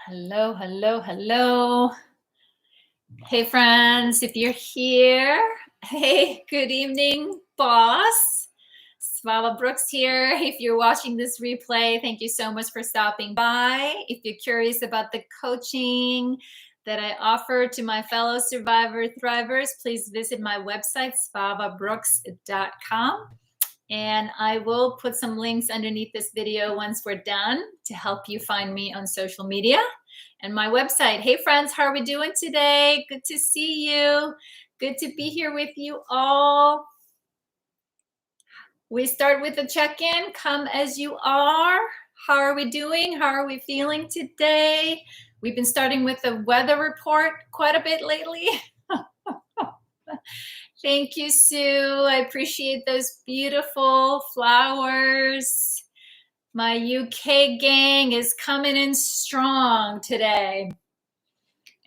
Hello, hello, hello. Hey, friends, if you're here, hey, good evening, boss. Swava Brooks here. If you're watching this replay, thank you so much for stopping by. If you're curious about the coaching that I offer to my fellow survivor thrivers, please visit my website, swavabrooks.com. And I will put some links underneath this video once we're done to help you find me on social media and my website. Hey friends, how are we doing today? Good to see you. Good to be here with you all. We start with a check-in. Come as you are. How are we doing? How are we feeling today? We've been starting with the weather report quite a bit lately. Thank you, Sue. I appreciate those beautiful flowers. My UK gang is coming in strong today.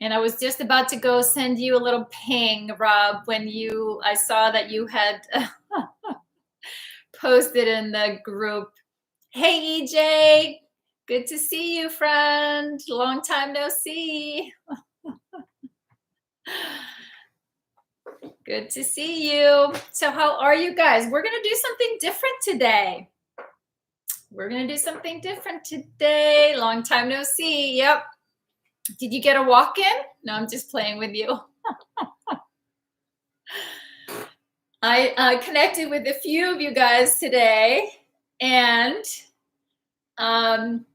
And I was just about to go send you a little ping, Rob, when I saw that you had posted in the group. Hey, EJ, good to see you, friend. Long time no see. Good to see you. So how are you guys? We're going to do something different today. Long time no see. Yep. Did you get a walk-in? No, I'm just playing with you. I connected with a few of you guys today and had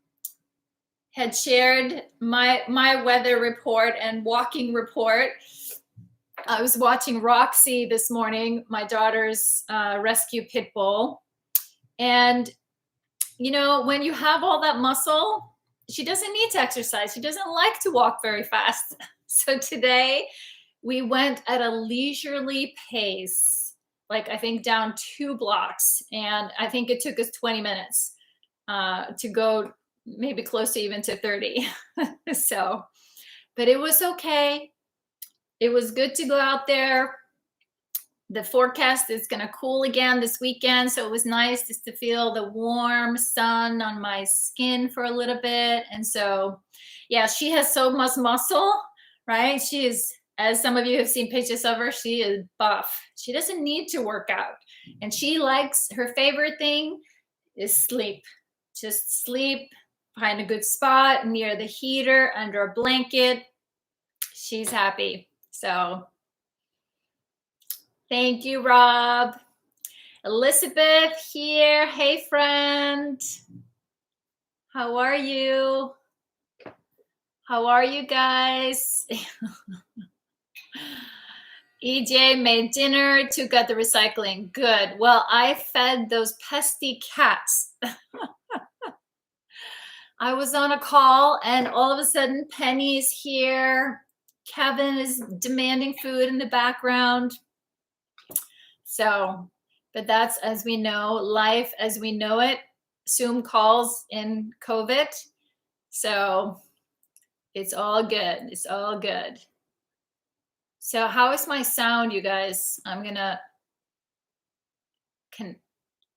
shared my weather report and walking report. I was watching Roxy this morning, my daughter's rescue pit bull. And, you know, when you have all that muscle, she doesn't need to exercise. She doesn't like to walk very fast. So today we went at a leisurely pace, like I think down 2 blocks. And I think it took us 20 minutes to go maybe close to even to 30. So, but it was okay. It was good to go out there. The forecast is going to cool again this weekend. So it was nice just to feel the warm sun on my skin for a little bit. And so, yeah, she has so much muscle, right? She is, as some of you have seen pictures of her, she is buff. She doesn't need to work out. And she likes, her favorite thing is sleep. Just sleep, find a good spot near the heater, under a blanket. She's happy. So thank you, Rob. Elizabeth here. Hey, friend. How are you? How are you guys? EJ made dinner, took out the recycling. Good. Well, I fed those pesky cats. I was on a call and all of a sudden Penny is here. Kevin is demanding food in the background. So, but that's, as we know, life as we know it, Zoom calls in COVID. So it's all good. It's all good. So how is my sound, you guys? I'm going to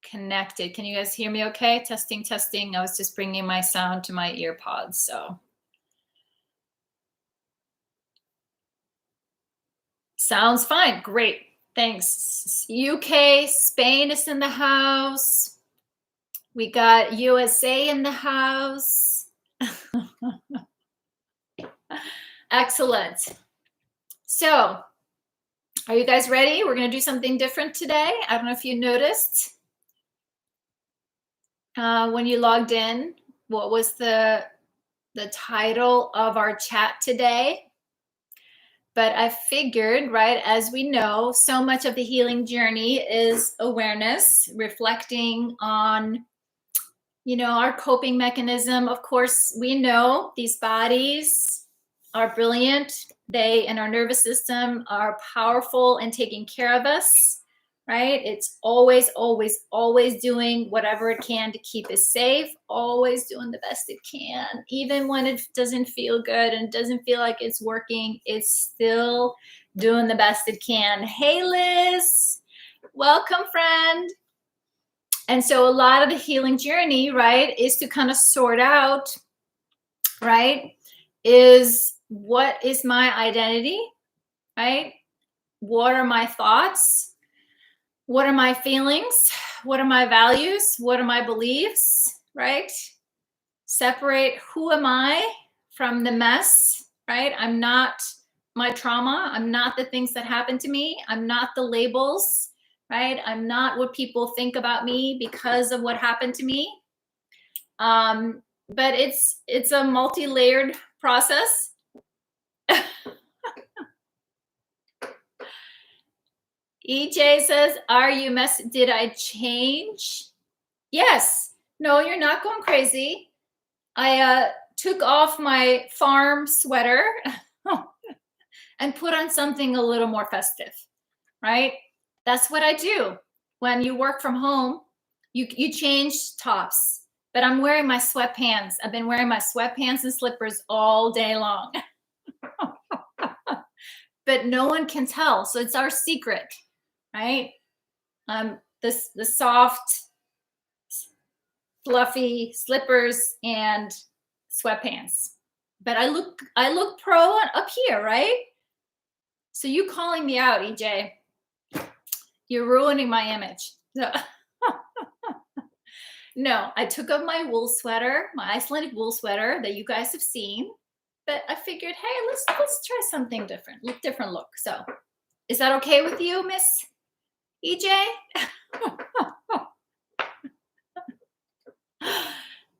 connect it. Can you guys hear me okay? Testing, testing. I was just bringing my sound to my ear pods. So sounds fine. Great. Thanks. UK, Spain is in the house. We got USA in the house. Excellent. So, are you guys ready? We're going to do something different today. I don't know if you noticed when you logged in, what was the title of our chat today? But I figured, right, as we know, so much of the healing journey is awareness, reflecting on, you know, our coping mechanism. Of course, we know these bodies are brilliant. They, and our nervous system, are powerful in taking care of us, right? It's always, always, always doing whatever it can to keep us safe, always doing the best it can. Even when it doesn't feel good and doesn't feel like it's working, it's still doing the best it can. Hey, Liz, welcome, friend. And so a lot of the healing journey, right, is to kind of sort out, right, is what is my identity, right? What are my thoughts? What are my feelings? What are my values? What are my beliefs, right? Separate who am I from the mess, right? I'm not my trauma. I'm not the things that happened to me. I'm not the labels, right? I'm not what people think about me because of what happened to me. But it's a multi-layered process. EJ says, "Are you mess? Did I change?" Yes. No, you're not going crazy. I took off my farm sweater and put on something a little more festive, right? That's what I do. When you work from home, you change tops. But I'm wearing my sweatpants. I've been wearing my sweatpants and slippers all day long. But no one can tell. So it's our secret, right? The soft, fluffy slippers and sweatpants. But I look pro up here, right? So you calling me out, EJ, you're ruining my image. So, no, I took off my wool sweater, my Icelandic wool sweater that you guys have seen. But I figured, hey, let's try something different, different look. So, is that okay with you, Miss EJ?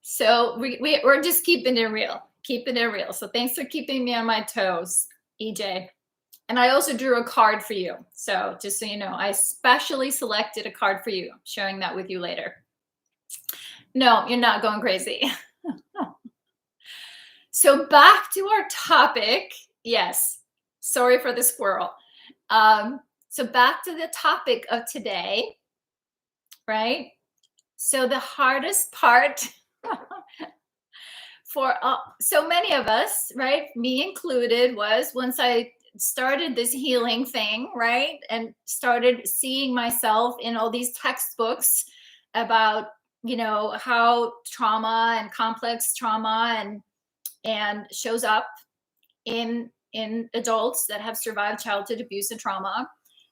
So we're just keeping it real, So thanks for keeping me on my toes, EJ. And I also drew a card for you. So just so you know, I specially selected a card for you, sharing that with you later. No, you're not going crazy. So back to our topic. Yes, sorry for the squirrel. So back to the topic of today, right? So the hardest part for so many of us, right, me included, was once I started this healing thing, right, and started seeing myself in all these textbooks about, you know, how trauma and complex trauma and shows up in adults that have survived childhood abuse and trauma.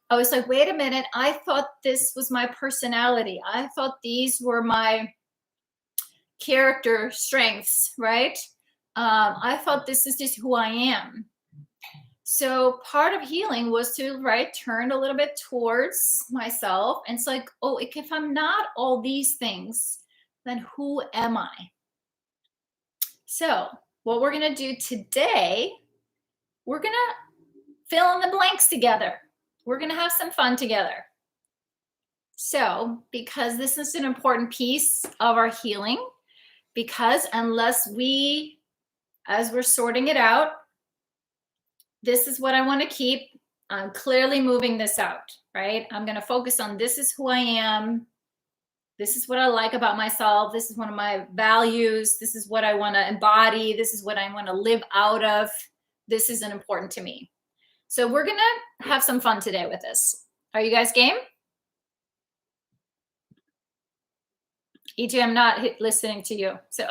I was like, wait a minute, I thought this was my personality. I thought these were my character strengths, right? I thought this is just who I am. So part of healing was to, right, turn a little bit towards myself. And it's like, oh, if I'm not all these things, then who am I? So what we're going to do today, we're going to fill in the blanks together. We're going to have some fun together. So because this is an important piece of our healing, because unless we, as we're sorting it out, this is what I want to keep. I'm clearly moving this out, right? I'm going to focus on this is who I am. This is what I like about myself. This is one of my values. This is what I want to embody. This is what I want to live out of. This isn't important to me. So we're going to have some fun today with this. Are you guys game? EJ, I'm not listening to you. So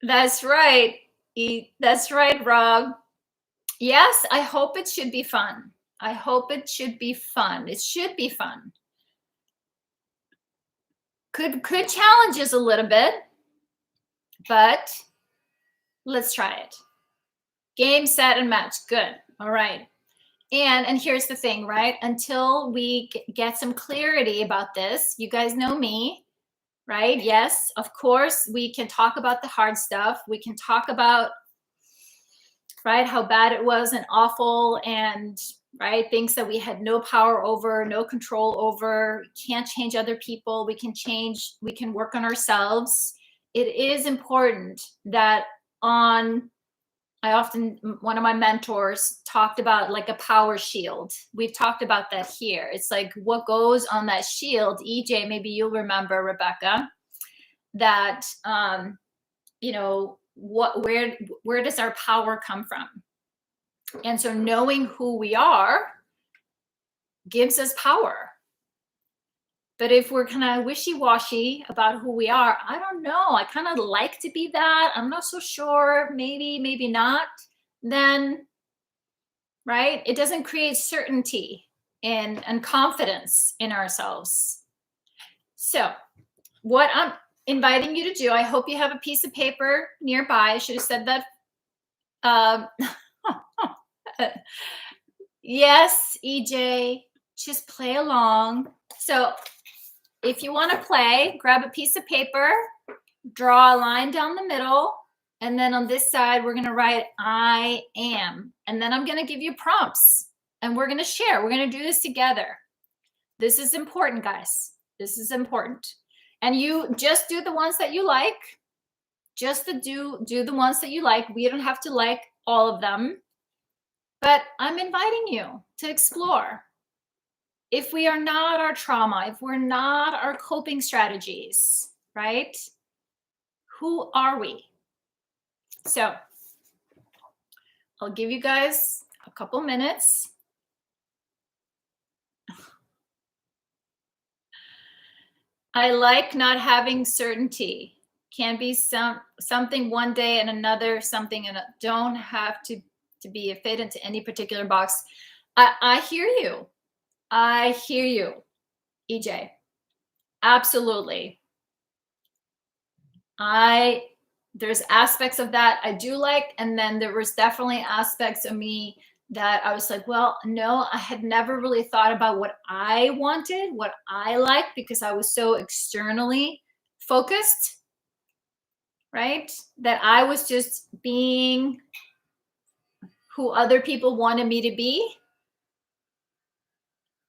that's right. That's right, Rob. Yes, I hope it should be fun. I hope it should be fun. It should be fun. Could challenge us a little bit, but let's try it. Game, set, and match. Good. All right. And here's the thing, right? Until we get some clarity about this, you guys know me, right? Yes, of course, we can talk about the hard stuff. We can talk about, right, how bad it was and awful and, right, things that we had no power over, no control over, can't change other people. We can work on ourselves. It is important that one of my mentors talked about like a power shield. We've talked about that here. It's like what goes on that shield, EJ, maybe you'll remember, Rebecca, that, you know, where does our power come from? And so knowing who we are gives us power. But if we're kind of wishy-washy about who we are, I don't know, I kind of like to be that, I'm not so sure, maybe not, then, right? It doesn't create certainty and confidence in ourselves. So what I'm inviting you to do, I hope you have a piece of paper nearby. I should have said that. Yes, EJ, just play along. So if you want to play, grab a piece of paper, draw a line down the middle, and then on this side, we're going to write I am. And then I'm going to give you prompts and we're going to share. We're going to do this together. This is important, guys. This is important. And you just do the ones that you like. Just to do the ones that you like. We don't have to like all of them. But I'm inviting you to explore. If we are not our trauma, if we're not our coping strategies, right? Who are we? So I'll give you guys a couple minutes. I like not having certainty. Can be something one day and another something, and don't have to be a fit into any particular box. I hear you. I hear you, EJ. Absolutely. There's aspects of that I do like, and then there was definitely aspects of me that I was like, well, no, I had never really thought about what I wanted, what I liked, because I was so externally focused, right? That I was just being who other people wanted me to be,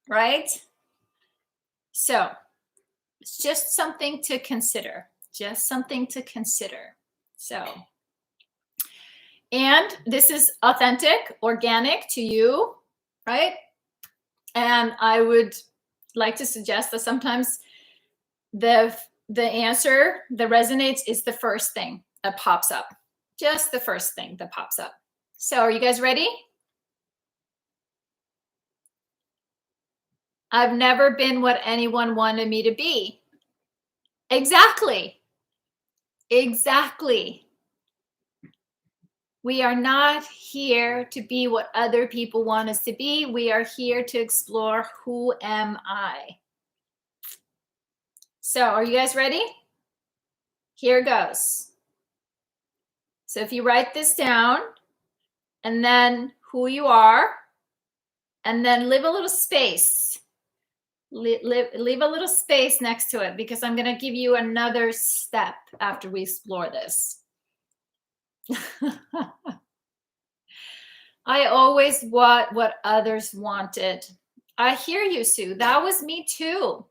right? So it's just something to consider, just something to consider. So, and this is authentic, organic to you, right? And I would like to suggest that sometimes the answer that resonates is the first thing that pops up, just the first thing that pops up. So are you guys ready? I've never been what anyone wanted me to be. Exactly. Exactly. We are not here to be what other people want us to be. We are here to explore, who am I? So are you guys ready? Here goes. So if you write this down, and then who you are, and then leave a little space. Leave a little space next to it, because I'm going to give you another step after we explore this. I always want what others wanted. I hear you, Sue. That was me too.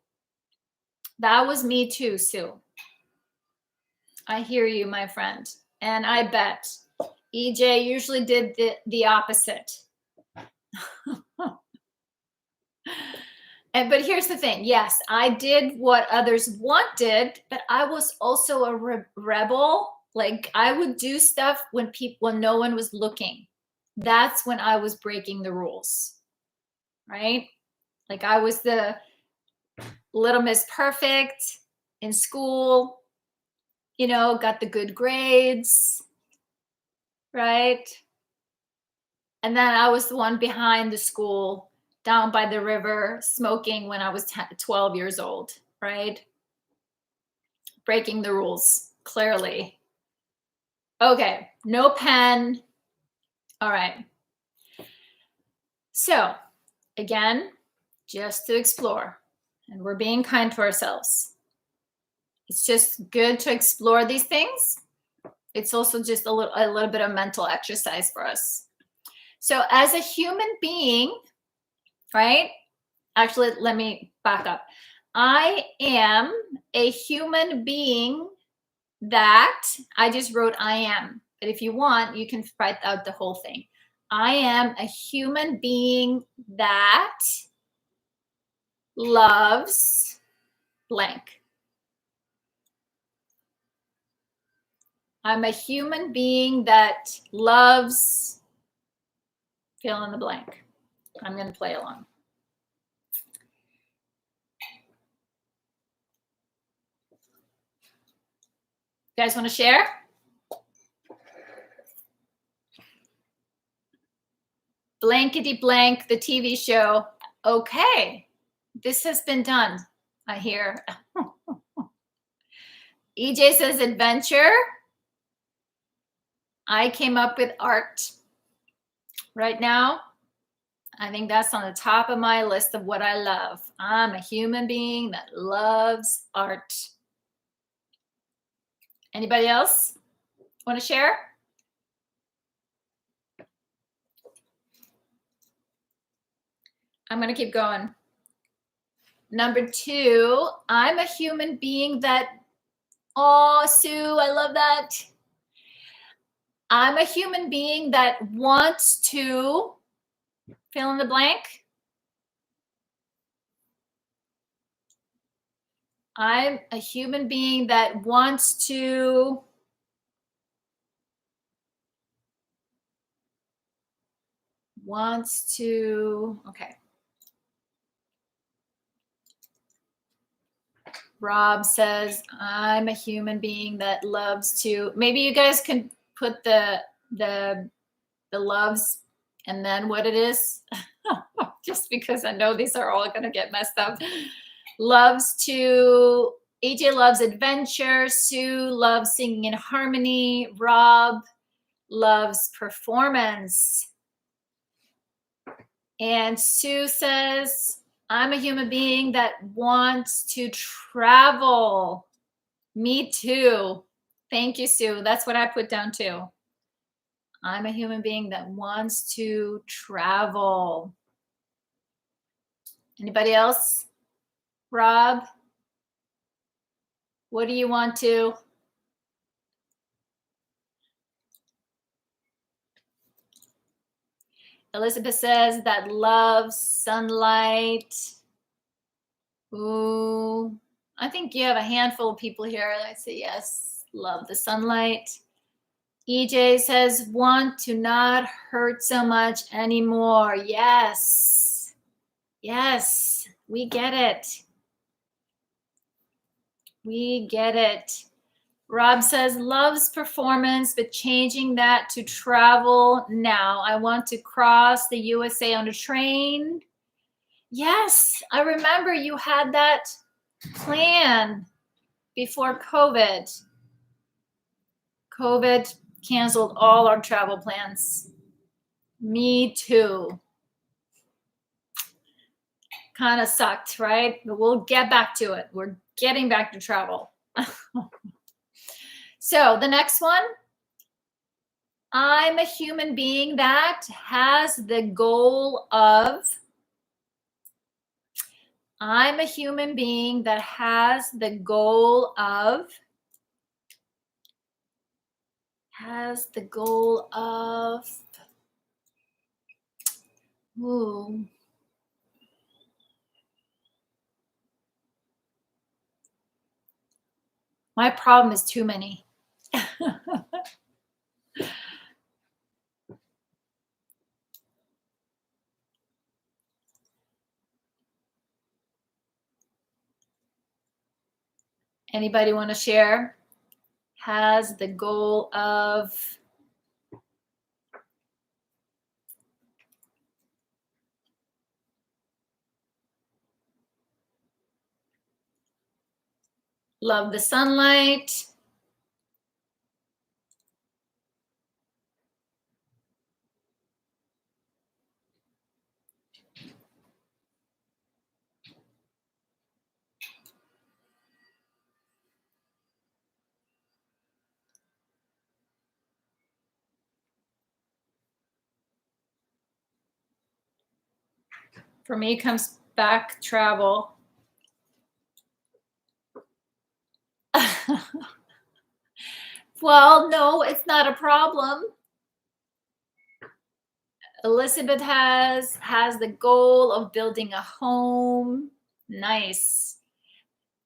That was me too, Sue. I hear you, my friend. And I bet EJ usually did the opposite. But here's the thing. Yes, I did what others wanted, but I was also a rebel. Like, I would do stuff when no one was looking. That's when I was breaking the rules, right? Like, I was the Little Miss Perfect in school, you know, got the good grades, right? And then I was the one behind the school, down by the river, smoking when I was 12 years old, right? Breaking the rules, clearly. Okay, no pen. All right. So, again, just to explore, and we're being kind to ourselves. It's just good to explore these things. It's also just a little bit of mental exercise for us. So, as a human being, right? Actually, let me back up. I am a human being that, I just wrote I am, but if you want, you can write out the whole thing. I am a human being that loves blank. I'm a human being that loves fill in the blank. I'm going to play along. You guys want to share? Blankety blank, the TV show. Okay, this has been done, I hear. EJ says adventure. I came up with art. Right now, I think that's on the top of my list of what I love. I'm a human being that loves art. Anybody else want to share? I'm going to keep going. Number 2, I'm a human being that, oh, Sue, I love that. I'm a human being that wants to fill in the blank. I'm a human being that wants to okay. Rob says, I'm a human being that loves to, maybe you guys can put the loves and then what it is, just because I know these are all going to get messed up. Loves to, AJ loves adventure. Sue loves singing in harmony. Rob loves performance. And Sue says, I'm a human being that wants to travel. Me too. Thank you, Sue. That's what I put down too. I'm a human being that wants to travel. Anybody else? Rob, what do you want to? Elizabeth says that loves sunlight. Ooh, I think you have a handful of people here that say yes, love the sunlight. EJ says want to not hurt so much anymore. Yes. Yes, we get it. We get it. Rob says loves performance, but changing that to travel now. I want to cross the USA on a train. Yes, I remember you had that plan before COVID. COVID canceled all our travel plans. Me too. Kind of sucked, right? But we'll get back to it. We're getting back to travel. So the next one, I'm a human being that has the goal of, I'm a human being that has the goal of, ooh. My problem is too many. Anybody want to share? Has the goal of, love the sunlight. For me, comes back travel. Well, no, it's not a problem. Elizabeth has the goal of building a home. Nice.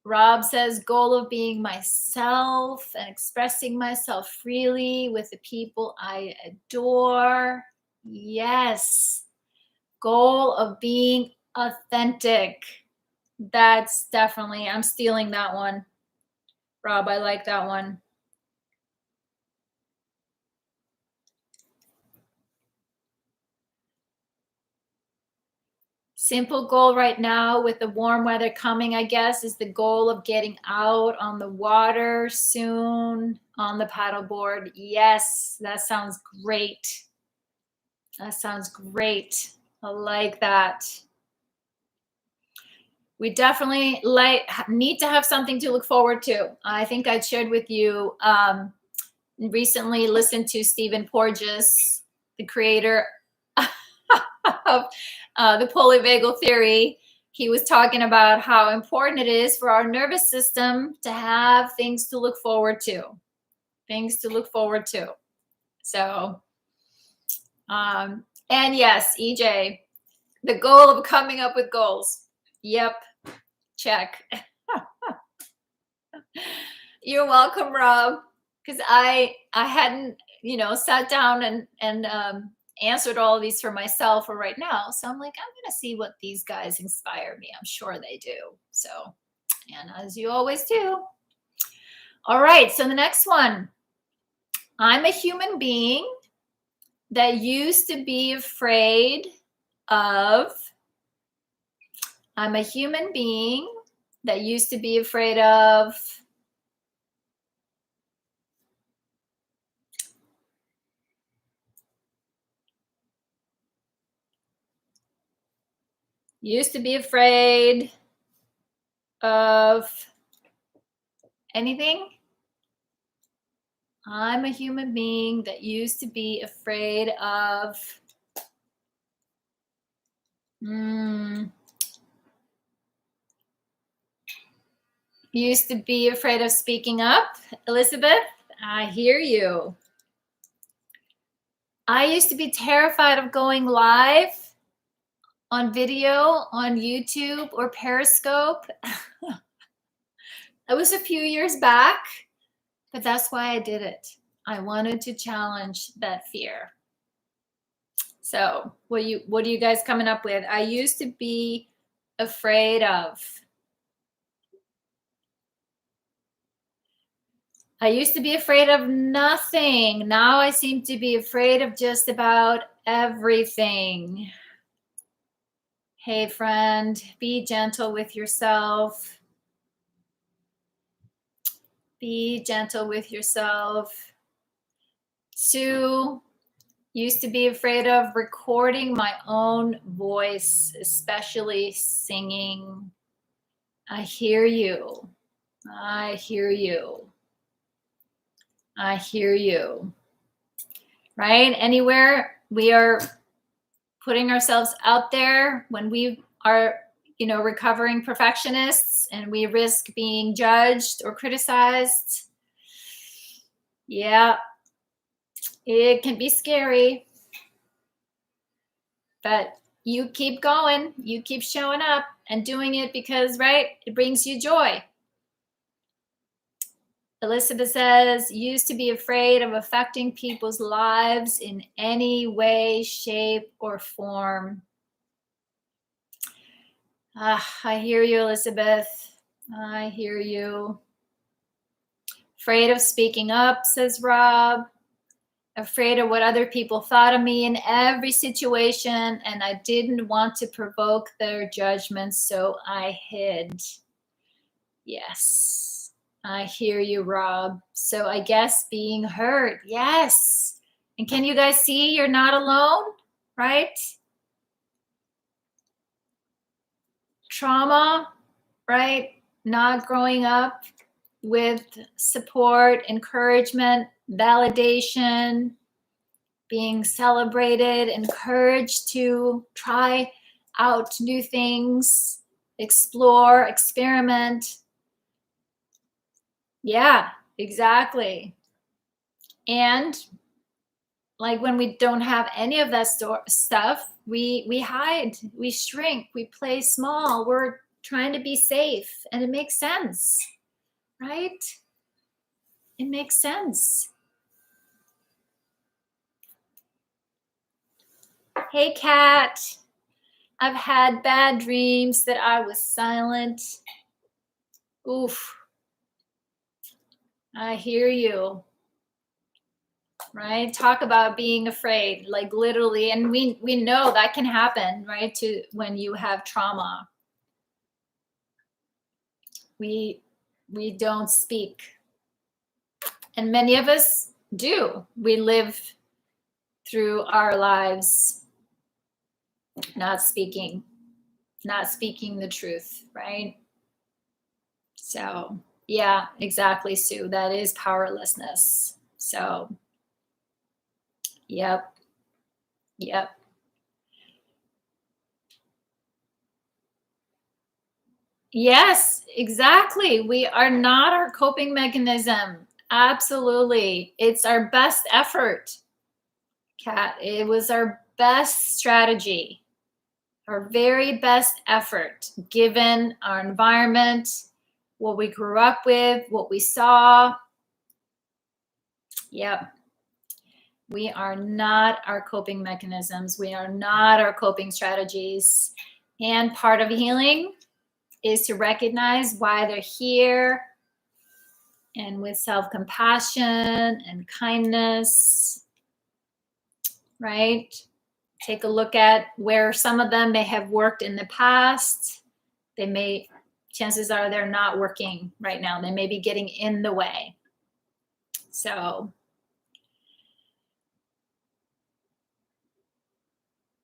Rob says goal of being myself and expressing myself freely with the people I adore. Yes. Goal of being authentic. That's definitely, I'm stealing that one. Rob, I like that one. Simple goal right now with the warm weather coming, I guess, is the goal of getting out on the water soon on the paddleboard. Yes, that sounds great. That sounds great. I like that. We definitely need to have something to look forward to. I think I shared with you recently listened to Stephen Porges, the creator of the polyvagal theory. He was talking about how important it is for our nervous system to have things to look forward to. Things to look forward to. So, and yes, EJ, the goal of coming up with goals. Yep, check. You're welcome, Rob. Because I hadn't, sat down and answered all of these for myself for right now. So I'm like, I'm going to see what these guys inspire me. I'm sure they do. So, and as you always do. All right. So the next one, I'm a human being that used to be afraid of. I'm a human being that used to be afraid of. Used to be afraid of anything. I'm a human being that used to be afraid of. Used to be afraid of speaking up. Elizabeth, I hear you. I used to be terrified of going live on video on YouTube or Periscope. It was a few years back, but that's why I did it. I wanted to challenge that fear. So what are you guys coming up with? I used to be afraid of. I used to be afraid of nothing. Now I seem to be afraid of just about everything. Hey, friend, be gentle with yourself. Be gentle with yourself. Sue, used to be afraid of recording my own voice, especially singing. I hear you. I hear you. I hear you. Right? Anywhere we are putting ourselves out there when we are, recovering perfectionists and we risk being judged or criticized. Yeah, it can be scary. But you keep going. You keep showing up and doing it because, right, it brings you joy. Elizabeth says, used to be afraid of affecting people's lives in any way, shape, or form. I hear you, Elizabeth. I hear you. Afraid of speaking up, says Rob. Afraid of what other people thought of me in every situation, and I didn't want to provoke their judgments, so I hid. Yes, I hear you, Rob. So I guess being heard, yes. And can you guys see you're not alone, right? Trauma, right? Not growing up with support, encouragement, validation, being celebrated, encouraged to try out new things, explore, experiment. Yeah, exactly. And like when we don't have any of that stuff, we hide, we shrink, we play small. We're trying to be safe, and it makes sense, right? It makes sense. Hey, Kat. I've had bad dreams that I was silent. Oof. I hear you. right? Talk about being afraid, like literally, and we know that can happen, right? To when you have trauma, we don't speak, and many of us do. We live through our lives not speaking the truth, right? So yeah, exactly, Sue. That is powerlessness. So yep. Yes, exactly. We are not our coping mechanism. Absolutely. It's our best effort, Kat. It was our best strategy, our very best effort, given our environment, what we grew up with, what we saw. Yep. We are not our coping mechanisms. We are not our coping strategies. And part of healing is to recognize why they're here, and with self-compassion and kindness, right? Take a look at where some of them may have worked in the past. They may, chances are they're not working right now. They may be getting in the way. So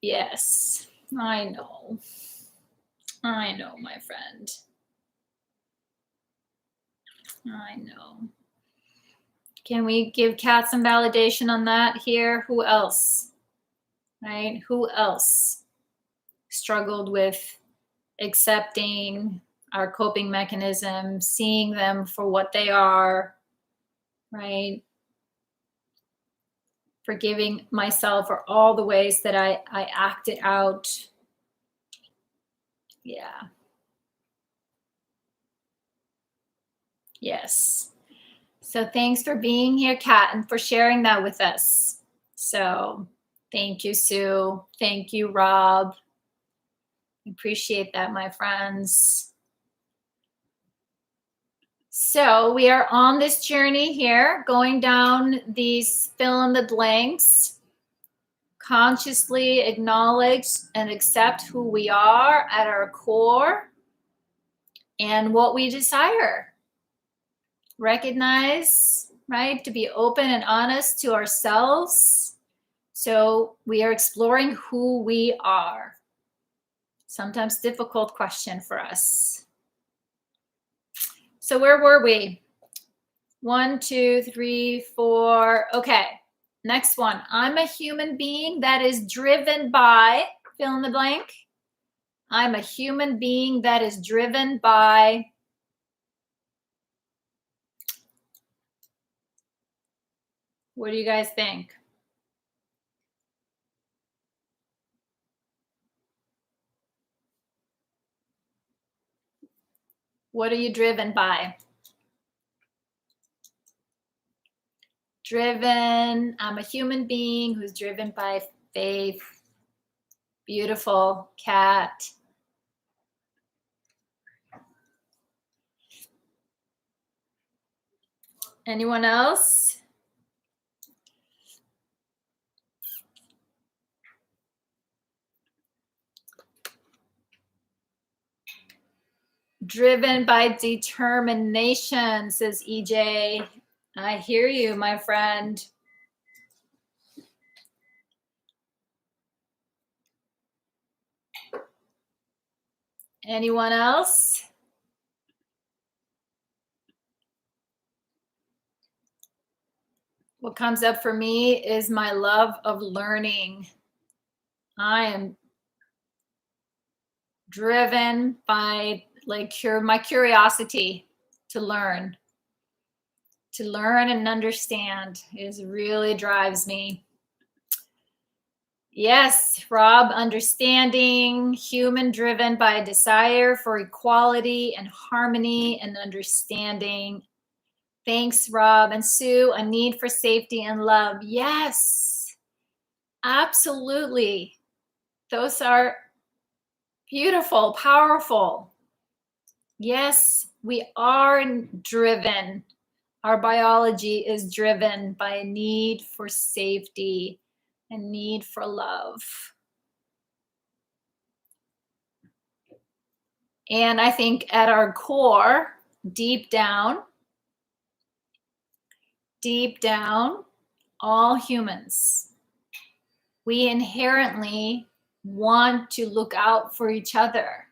yes, I know, my friend. I know. Can we give Kat some validation on that here? Who else? Right? Who else struggled with accepting our coping mechanisms, seeing them for what they are, right? Forgiving myself for all the ways that I acted out. Yeah. Yes. So thanks for being here, Kat, and for sharing that with us. So thank you, Sue. Thank you, Rob. Appreciate that, my friends. So we are on this journey here, going down these fill in the blanks. Consciously acknowledge and accept who we are at our core and what we desire. Recognize, right, to be open and honest to ourselves. So we are exploring who we are. Sometimes difficult question for us. So where were we? 1, 2, 3, 4. Okay. Next one. I'm a human being that is driven by, fill in the blank. I'm a human being that is driven by. What do you guys think? What are you driven by? Driven. I'm a human being who's driven by faith. Beautiful. Cat. Anyone else? Driven by determination, says EJ. I hear you, my friend. Anyone else? What comes up for me is my love of learning. I am driven by my curiosity to learn and understand is really drives me. Yes, Rob, understanding, human driven by a desire for equality and harmony and understanding. Thanks, Rob. And Sue, a need for safety and love. Yes, absolutely. Those are beautiful, powerful. Yes, we are driven Our biology is driven by a need for safety, a need for love. And I think at our core, deep down, all humans, we inherently want to look out for each other.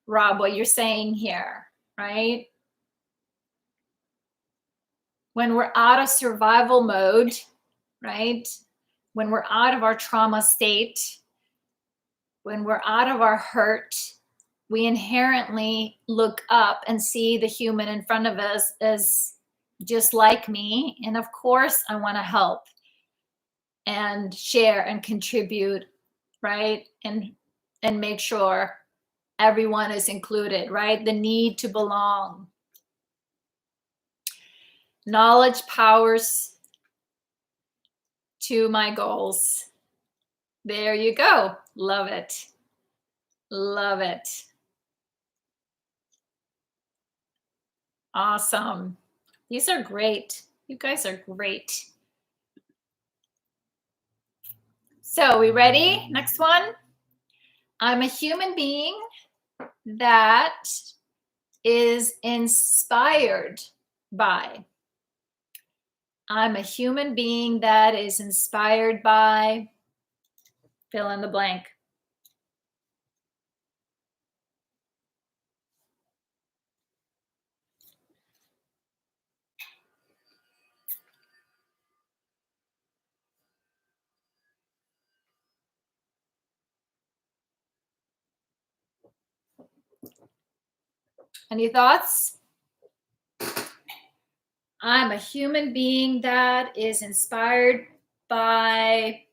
Rob, what you're saying here, right? When we're out of survival mode, right? When we're out of our trauma state, when we're out of our hurt, we inherently look up and see the human in front of us as just like me. And of course, I want to help and share and contribute, right? And make sure everyone is included, right? The need to belong. Knowledge powers to my goals. There you go. Love it. Love it. Awesome. These are great. You guys are great. So we ready? Next one. I'm a human being that is inspired by. I'm a human being that is inspired by, fill in the blank. Any thoughts? I'm a human being that is inspired by.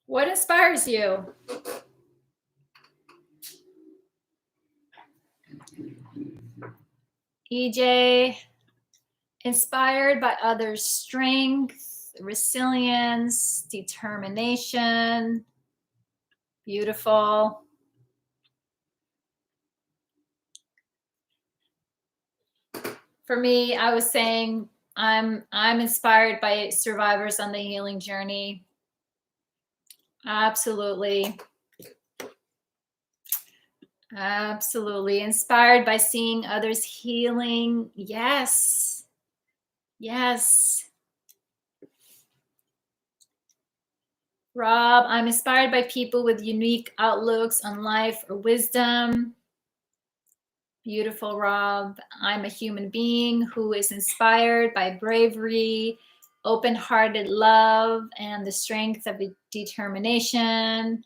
What inspires you? EJ, inspired by others' strength, resilience, determination. Beautiful. For me, I was saying I'm inspired by survivors on the healing journey. Absolutely. Absolutely. Inspired by seeing others healing. Yes. Yes. Rob, I'm inspired by people with unique outlooks on life or wisdom. Beautiful, Rob. I'm a human being who is inspired by bravery, open-hearted love, and the strength of determination.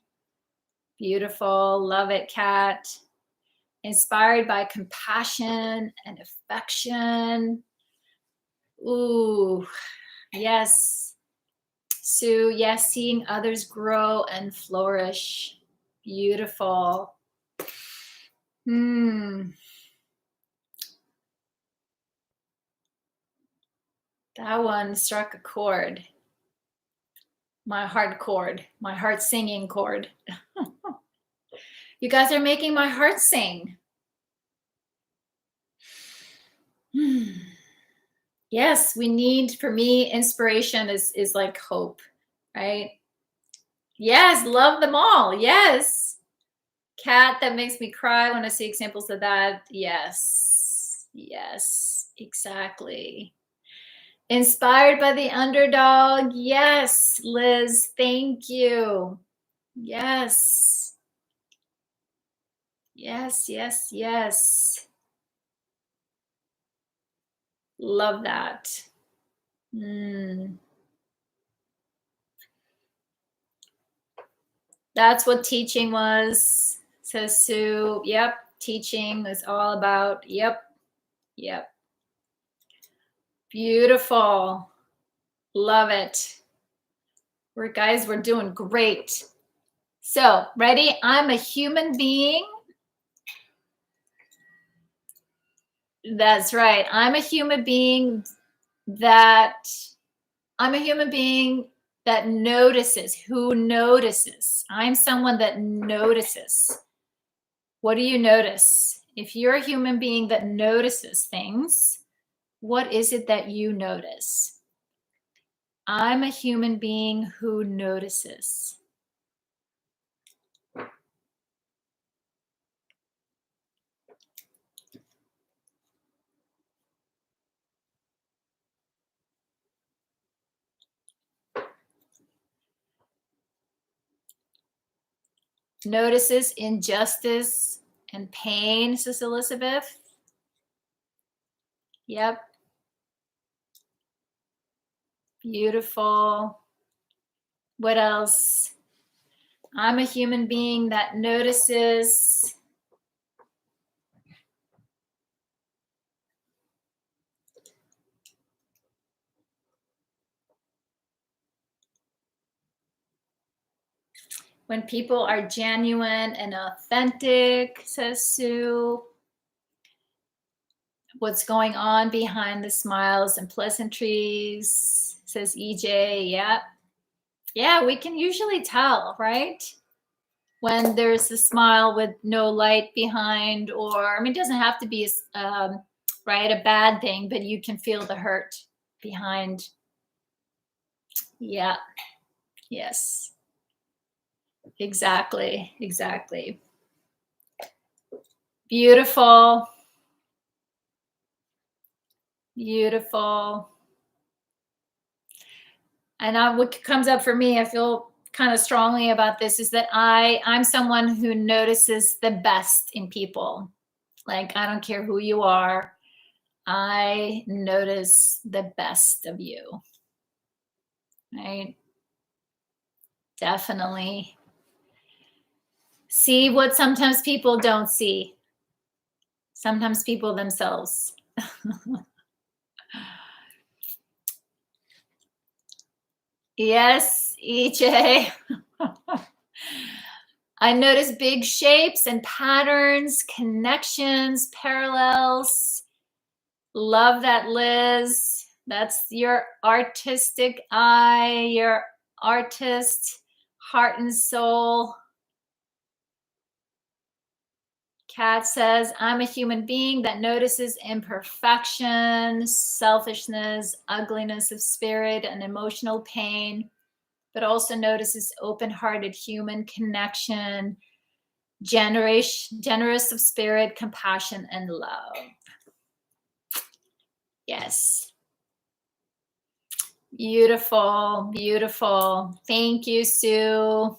Beautiful. Love it, Kat. Inspired by compassion and affection. Ooh, yes. Sue, yes, seeing others grow and flourish. Beautiful. That one struck a chord. My heart chord, my heart singing chord. You guys are making my heart sing. Yes, we need, for me, inspiration is like hope, right? Yes, love them all. Yes. Cat, that makes me cry when I see examples of that. Yes. Yes, exactly. Inspired by the underdog. Yes, Liz, thank you. Yes. Yes, yes, yes. Love that. That's what teaching was, says Sue. Yep, teaching is all about, yep. Beautiful. Love it. Guys, we're doing great. So, ready? I'm a human being. That's right. I'm a human being that I'm a human being that notices. Who notices? I'm someone that notices. What do you notice? If you're a human being that notices things, what is it that you notice? I'm a human being who notices. Notices injustice and pain, says Elizabeth. Yep. Beautiful. What else? I'm a human being that notices. When people are genuine and authentic, says Sue. What's going on behind the smiles and pleasantries, says EJ. Yeah. Yeah, we can usually tell, right? When there's a smile with no light behind, or, I mean, it doesn't have to be, right, a bad thing, but you can feel the hurt behind. Yeah. Yes. Exactly. Exactly. Beautiful. Beautiful. And what comes up for me, I feel kind of strongly about this, is that I'm someone who notices the best in people. Like, I don't care who you are, I notice the best of you. Right? Definitely. See what sometimes people don't see. Sometimes people themselves. Yes, EJ. I notice big shapes and patterns, connections, parallels. Love that, Liz. That's your artistic eye, your artist heart and soul. Kat says, I'm a human being that notices imperfection, selfishness, ugliness of spirit, and emotional pain, but also notices open-hearted human connection, generous of spirit, compassion, and love. Yes. Beautiful, beautiful. Thank you, Sue.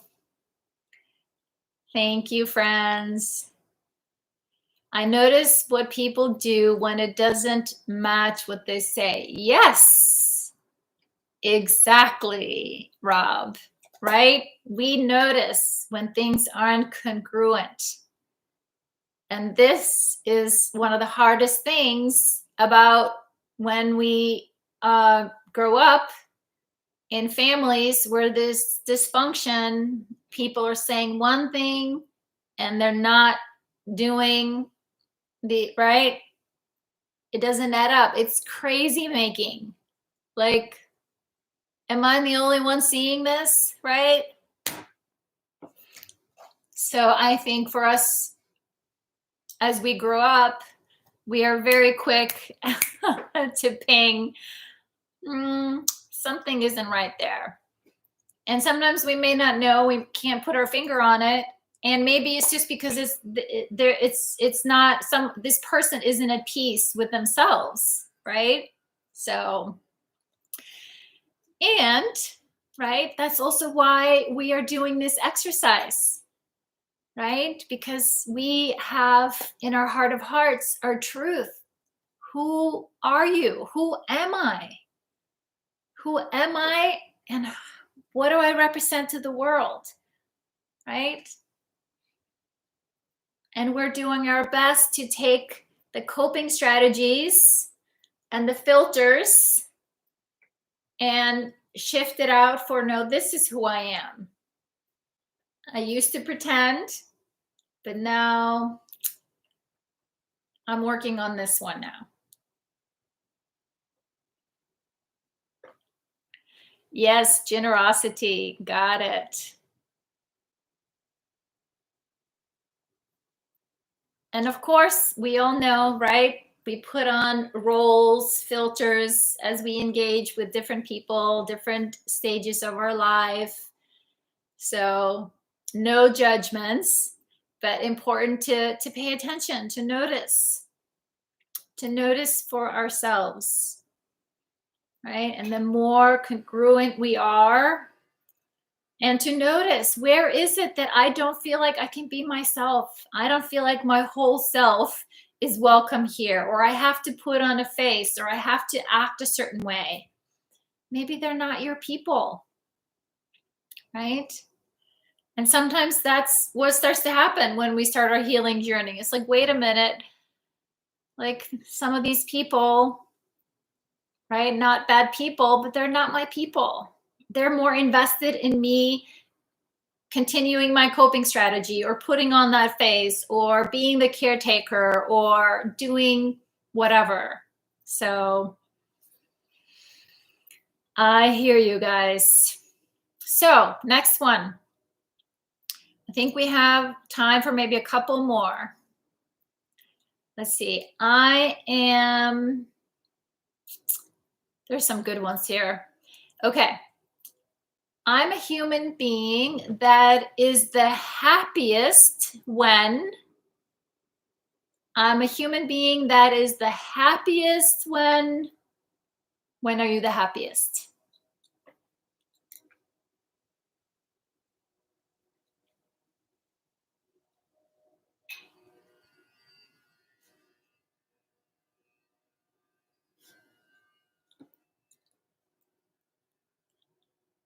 Thank you, friends. I notice what people do when it doesn't match what they say. Yes, exactly, Rob, right? We notice when things aren't congruent. And this is one of the hardest things about when we grow up in families where there's dysfunction. People are saying one thing and they're not doing the right. It doesn't add up. It's crazy making. Like, am I the only one seeing this? Right? So I think for us, as we grow up, we are very quick to ping, something isn't right there. And sometimes we may not know, we can't put our finger on it. And maybe it's just because it's not this person isn't at peace with themselves, right? So, and right, that's also why we are doing this exercise, right? Because we have in our heart of hearts our truth. Who are you? Who am I? Who am I? And what do I represent to the world? Right? And we're doing our best to take the coping strategies and the filters and shift it out for, no, this is who I am. I used to pretend, but now I'm working on this one now. Yes, generosity. Got it. And of course, we all know, right? We put on roles, filters as we engage with different people, different stages of our life. So, no judgments, but important to pay attention, to notice for ourselves, right? And the more congruent we are, and to notice, where is it that I don't feel like I can be myself? I don't feel like my whole self is welcome here, or I have to put on a face, or I have to act a certain way. Maybe they're not your people, right? And sometimes that's what starts to happen when we start our healing journey. It's like, wait a minute, like some of these people, right? Not bad people, but they're not my people. They're more invested in me continuing my coping strategy, or putting on that face, or being the caretaker, or doing whatever. So I hear you guys. So next one. I think we have time for maybe a couple more. Let's see. There's some good ones here. Okay. I'm a human being that is the happiest when. I'm a human being that is the happiest when. When are you the happiest?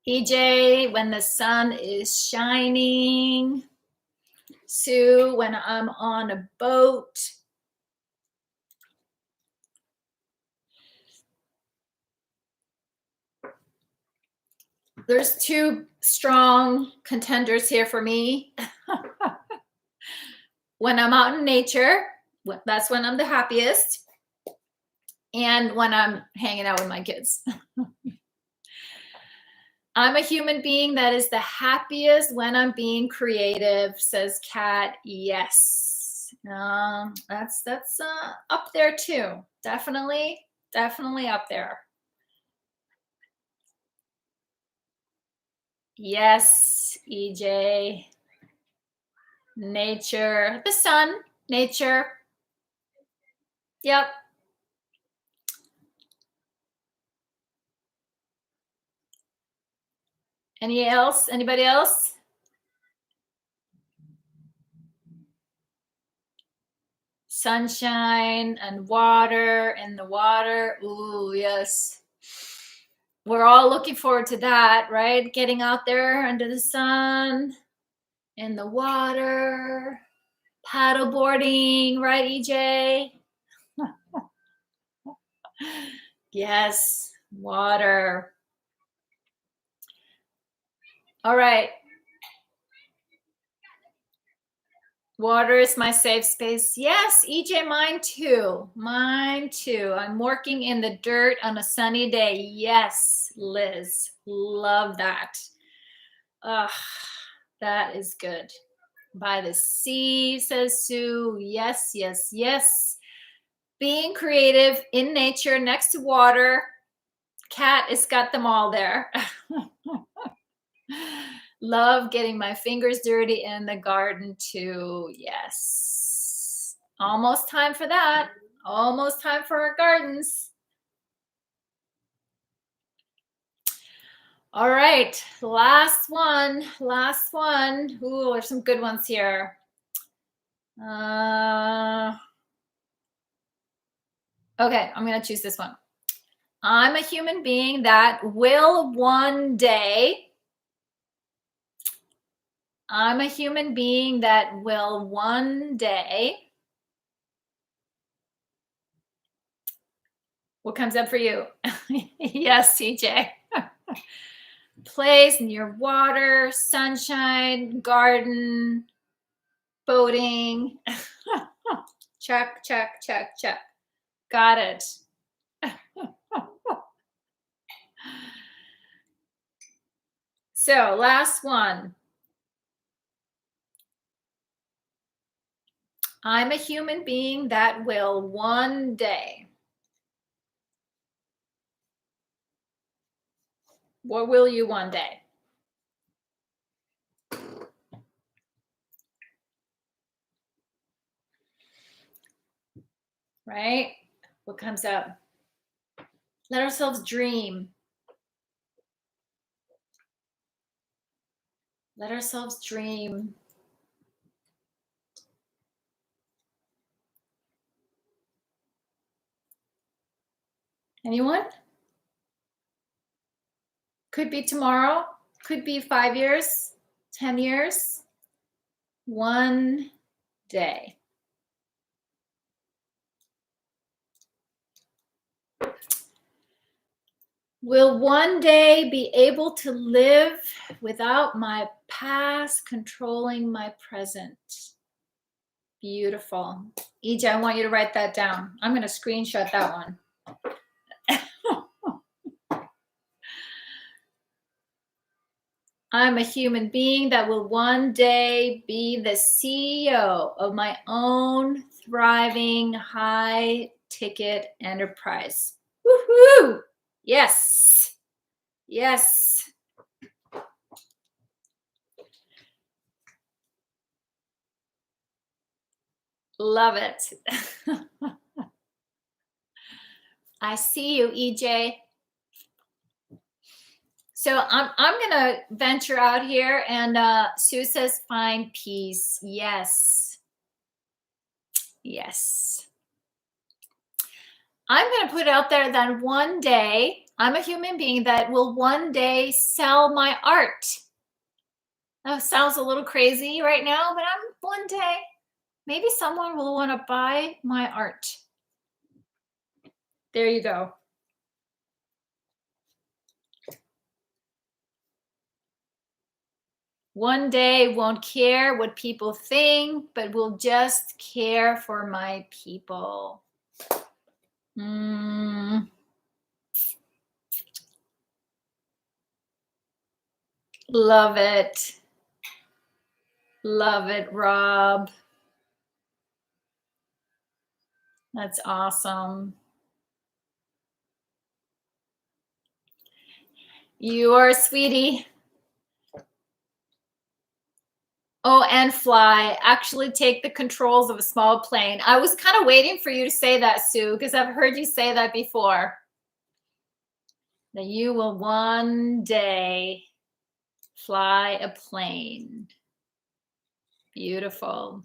EJ, when the sun is shining. Sue, when I'm on a boat. There's two strong contenders here for me. When I'm out in nature, that's when I'm the happiest. And when I'm hanging out with my kids. I'm a human being that is the happiest when I'm being creative, says Kat. Yes. That's up there too. Definitely up there. Yes, EJ. Nature, the sun, nature. Yep. Anybody else? Sunshine and water, and the water. Ooh, yes. We're all looking forward to that, right? Getting out there under the sun, in the water, paddleboarding, right, EJ? Yes, water. All right. Water is my safe space. Yes, EJ, mine too. Mine too. I'm working in the dirt on a sunny day. Yes, Liz. Love that. Ugh, that is good. By the sea, says Sue. Yes, yes, yes. Being creative in nature next to water. Cat has got them all there. Love getting my fingers dirty in the garden too. Yes. Almost time for that. Almost time for our gardens. All right. Last one. Ooh, there's some good ones here. Okay, I'm going to choose this one. I'm a human being that will one day. I'm a human being that will one day. What comes up for you? Yes, CJ. Place near water, sunshine, garden, boating. Check, check, check, check. Got it. So last one. I'm a human being that will one day. What will you one day? Right? What comes up? Let ourselves dream. Let ourselves dream. Anyone? Could be tomorrow. Could be 5 years, 10 years. One day. Will one day be able to live without my past controlling my present. Beautiful. EJ, I want you to write that down. I'm going to screenshot that one. I'm a human being that will one day be the CEO of my own thriving high-ticket enterprise. Woohoo! Yes. Yes. Love it. I see you, EJ. So I'm gonna venture out here, and Sue says find peace. Yes. Yes. I'm gonna put out there that one day I'm a human being that will one day sell my art. That sounds a little crazy right now, but I'm one day, maybe someone will want to buy my art. There you go. One day won't care what people think, but will just care for my people. Love it. Love it, Rob. That's awesome. You are a sweetie. Oh, and fly. Actually take the controls of a small plane. I was kind of waiting for you to say that, Sue, because I've heard you say that before. That you will one day fly a plane. Beautiful.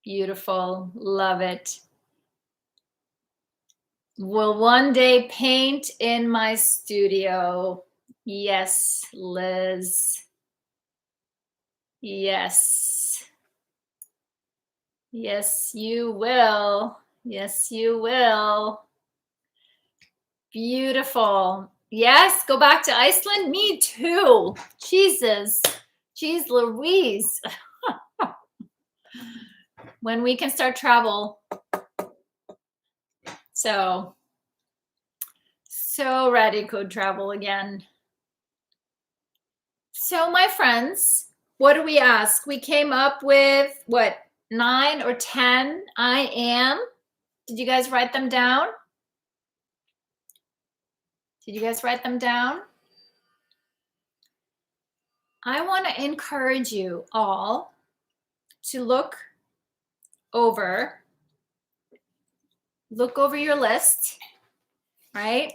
Beautiful. Love it. Will one day paint in my studio. Yes, Liz. Yes. Yes, you will. Yes, you will. Beautiful. Yes, go back to Iceland. Me too. Jesus. Jeez Louise. When we can start travel. So ready to travel again. So my friends, what do we ask? We came up with what, 9 or 10 I am. Did you guys write them down? Did you guys write them down? I want to encourage you all to look over your list, right?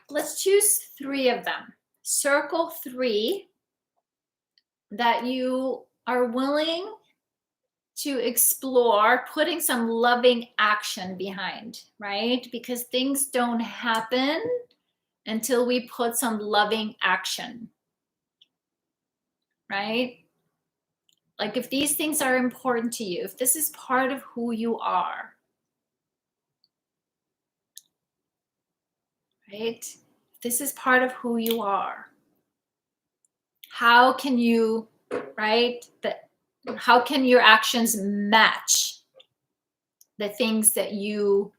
Let's choose 3 of them. Circle 3 that you are willing to explore putting some loving action behind, right? Because things don't happen until we put some loving action, right? Like if these things are important to you, if this is part of who you are, right? This is part of who you are. How can you, right? How can your actions match the things that you,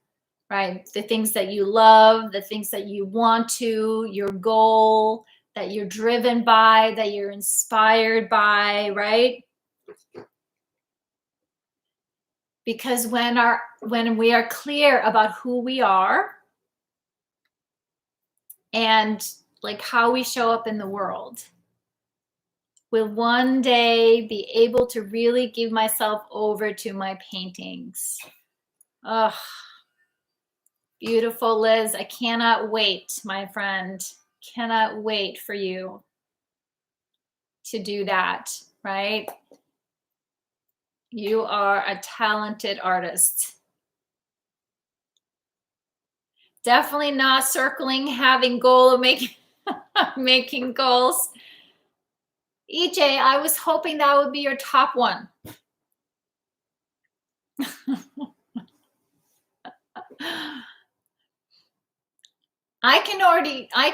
right? The things that you love, the things that you want to, your goal, that you're driven by, that you're inspired by, right? Because when we are clear about who we are and like how we show up in the world, will one day be able to really give myself over to my paintings. Oh, beautiful, Liz. I cannot wait, my friend. Cannot wait for you to do that, right? You are a talented artist. Definitely not circling, having goal of making making goals. EJ, I was hoping that would be your top one. I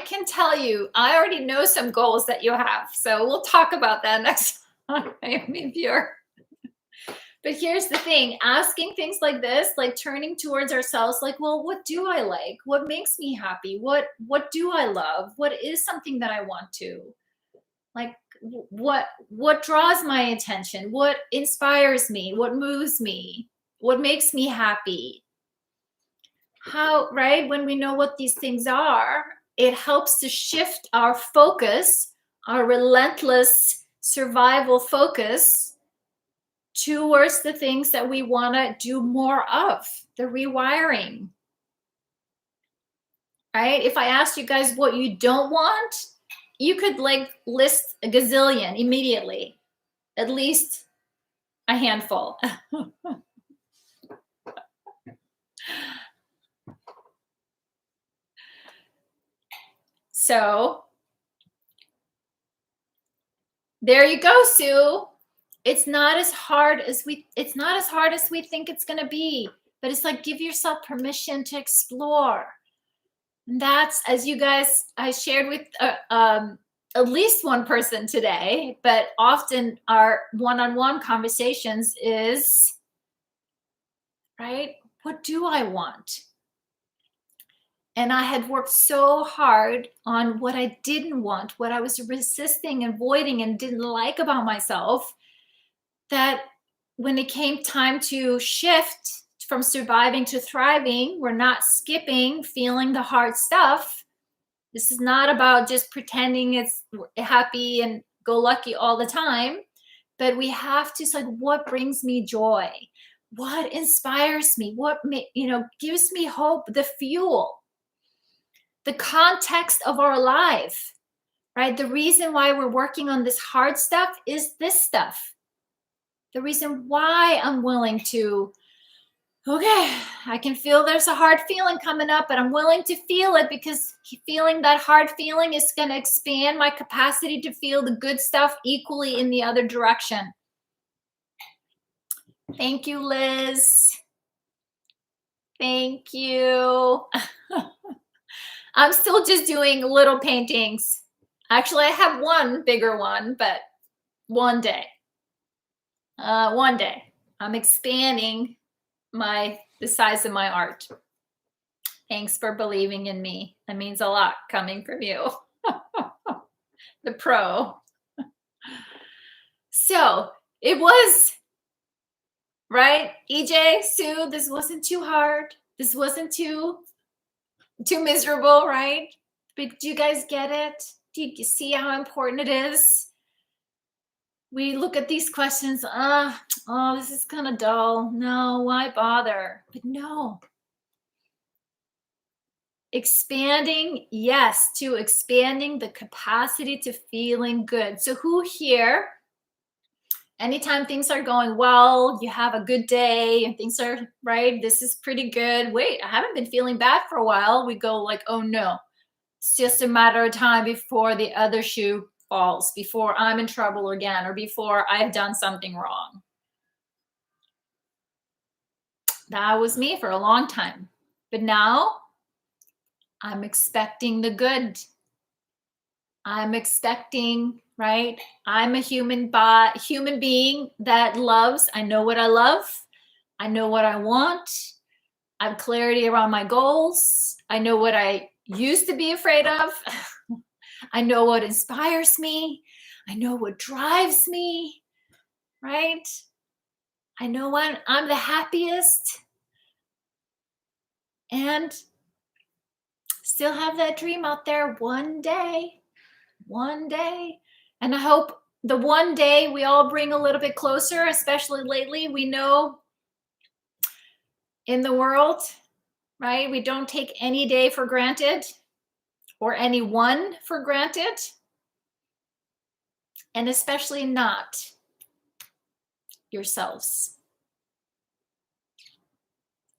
can tell you, I already know some goals that you have. So we'll talk about that next time. But here's the thing, asking things like this, like turning towards ourselves, like, well, what do I like? What makes me happy? What do I love? What is something that I want to? Like, what draws my attention? What inspires me? What moves me? What makes me happy? How, right? When we know what these things are, it helps to shift our focus, our relentless survival focus, towards the things that we want to do more of, the rewiring. Right? If I asked you guys what you don't want, you could like list a gazillion immediately, at least a handful. So there you go, Sue. It's not as hard as we think it's going to be, but it's like, give yourself permission to explore. And that's, as you guys, I shared with at least one person today, but often our one-on-one conversations is, right, what do I want? And I had worked so hard on what I didn't want, what I was resisting and avoiding and didn't like about myself, that when it came time to shift from surviving to thriving, we're not skipping feeling the hard stuff. This is not about just pretending it's happy and go lucky all the time, but we have to say, what brings me joy? What inspires me? What gives me hope? The fuel, the context of our life, right? The reason why we're working on this hard stuff is this stuff. The reason why I'm willing to, okay, I can feel there's a hard feeling coming up, but I'm willing to feel it because feeling that hard feeling is going to expand my capacity to feel the good stuff equally in the other direction. Thank you, Liz. Thank you. I'm still just doing little paintings. Actually, I have one bigger one, but one day. One day. I'm expanding the size of my art. Thanks for believing in me. That means a lot coming from you. The pro. So it was, right? EJ, Sue, this wasn't too hard. This wasn't too miserable, right? But do you guys get it? Do you see how important it is? We look at these questions, oh, this is kind of dull. No, why bother? But no. Expanding, yes, to expanding the capacity to feeling good. So who here, anytime things are going well, you have a good day and things are, right, this is pretty good. Wait, I haven't been feeling bad for a while. We go like, oh no, it's just a matter of time before the other shoe falls, before I'm in trouble again, or before I've done something wrong. That was me for a long time. But now I'm expecting the good. I'm expecting, right? I'm a human being that loves. I know what I love. I know what I want. I have clarity around my goals. I know what I used to be afraid of. I know what inspires me. I know what drives me, right? I know when I'm the happiest and still have that dream out there one day. And I hope the one day we all bring a little bit closer, especially lately. We know in the world, right? We don't take any day for granted or anyone for granted, and especially not yourselves.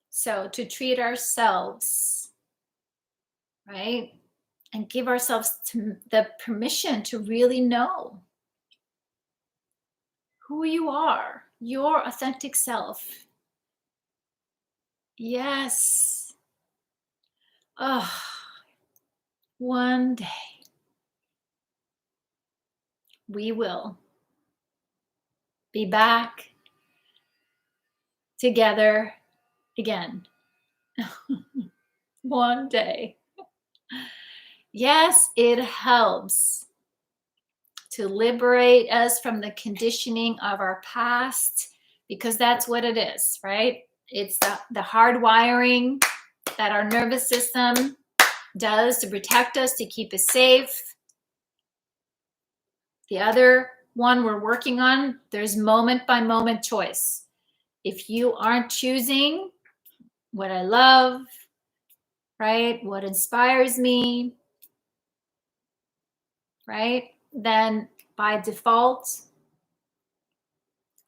So to treat ourselves, right? And give ourselves the permission to really know who you are, your authentic self. Yes. Oh, one day we will be back together again. One day. Yes, it helps to liberate us from the conditioning of our past, because that's what it is, right? It's the hardwiring that our nervous system does to protect us, to keep us safe. The other one we're working on, there's moment by moment choice. If you aren't choosing what I love, right, what inspires me, right, then by default,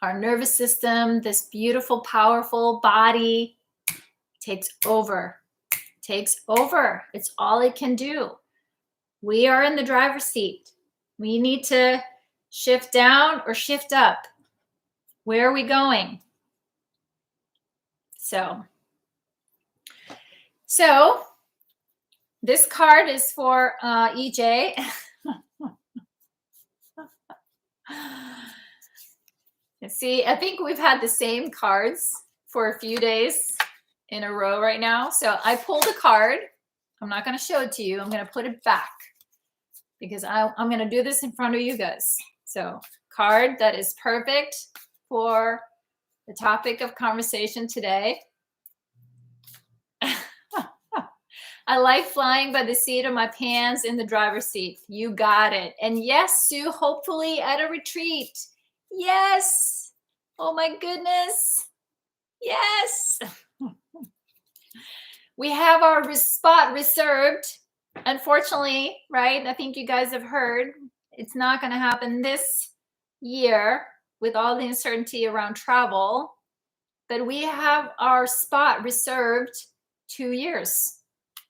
our nervous system, this beautiful, powerful body, takes over. It's all it can do. We are in the driver's seat. We need to shift down or shift up. Where are we going? So this card is for EJ. See, I think we've had the same cards for a few days in a row right now. So I pulled a card. I'm not going to show it to you. I'm going to put it back because I'm going to do this in front of you guys. So card that is perfect for the topic of conversation today. I like flying by the seat of my pants in the driver's seat. You got it. And yes, Sue, hopefully at a retreat. Yes. Oh my goodness. Yes. We have our spot reserved. Unfortunately, right? I think you guys have heard it's not going to happen this year with all the uncertainty around travel. But we have our spot reserved 2 years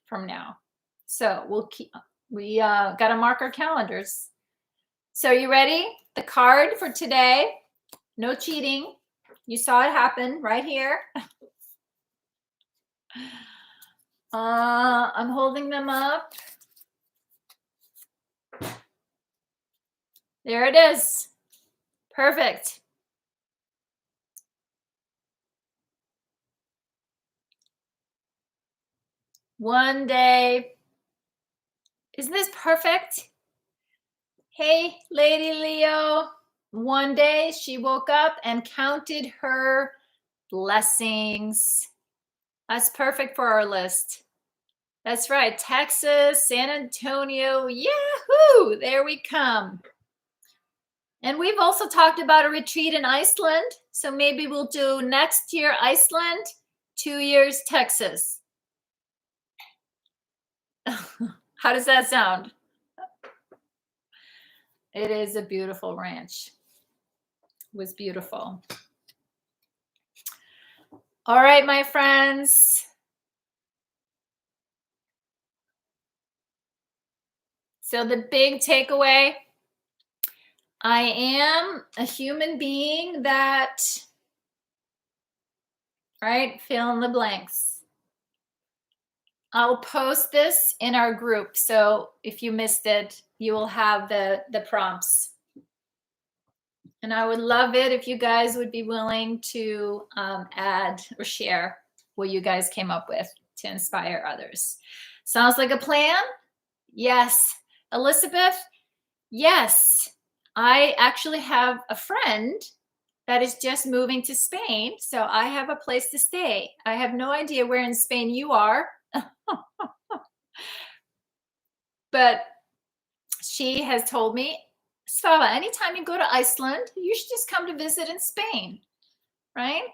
from now. So we got to mark our calendars. So you ready? The card for today, no cheating. You saw it happen right here. I'm holding them up. There it is. Perfect. One day. Isn't this perfect? Hey, Lady Leo. One day she woke up and counted her blessings. That's perfect for our list. That's right. Texas, San Antonio. Yahoo! There we come. And we've also talked about a retreat in Iceland. So maybe we'll do next year Iceland, 2 years Texas. How does that sound? It is a beautiful ranch. It was beautiful. All right, my friends. So the big takeaway, I am a human being that, right, fill in the blanks. I'll post this in our group. So if you missed it, you will have the prompts. And I would love it if you guys would be willing to add or share what you guys came up with to inspire others. Sounds like a plan? Yes. Elizabeth, yes, I actually have a friend that is just moving to Spain, so I have a place to stay. I have no idea where in Spain you are, but she has told me, Svava, anytime you go to Iceland, you should just come to visit in Spain, right?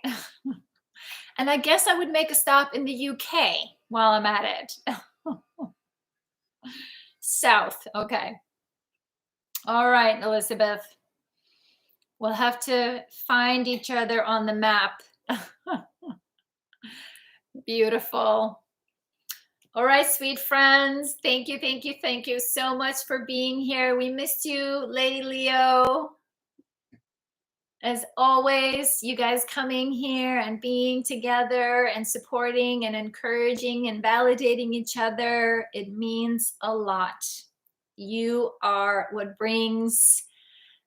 And I guess I would make a stop in the UK while I'm at it. South, okay. All right, Elizabeth. We'll have to find each other on the map. Beautiful. All right, sweet friends. Thank you, thank you, thank you so much for being here. We missed you, Lady Leo. As always, you guys coming here and being together and supporting and encouraging and validating each other, it means a lot. You are what brings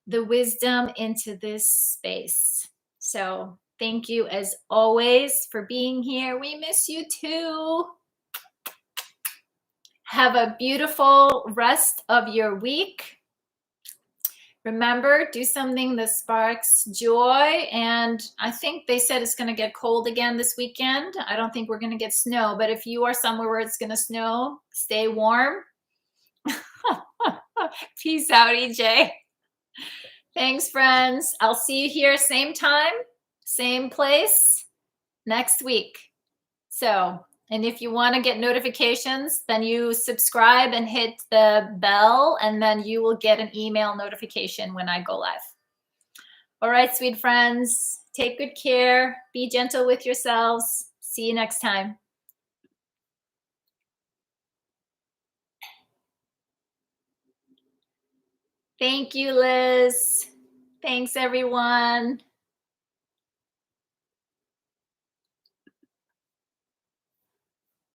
the wisdom into this space. So thank you as always for being here. We miss you too. Have a beautiful rest of your week. Remember, do something that sparks joy. And I think they said it's going to get cold again this weekend. I don't think we're going to get snow, but if you are somewhere where it's going to snow, stay warm. Peace out, EJ. Thanks, friends. I'll see you here same time, same place next week. So, and if you want to get notifications, then you subscribe and hit the bell, and then you will get an email notification when I go live. All right, sweet friends, take good care. Be gentle with yourselves. See you next time. Thank you, Liz. Thanks, everyone.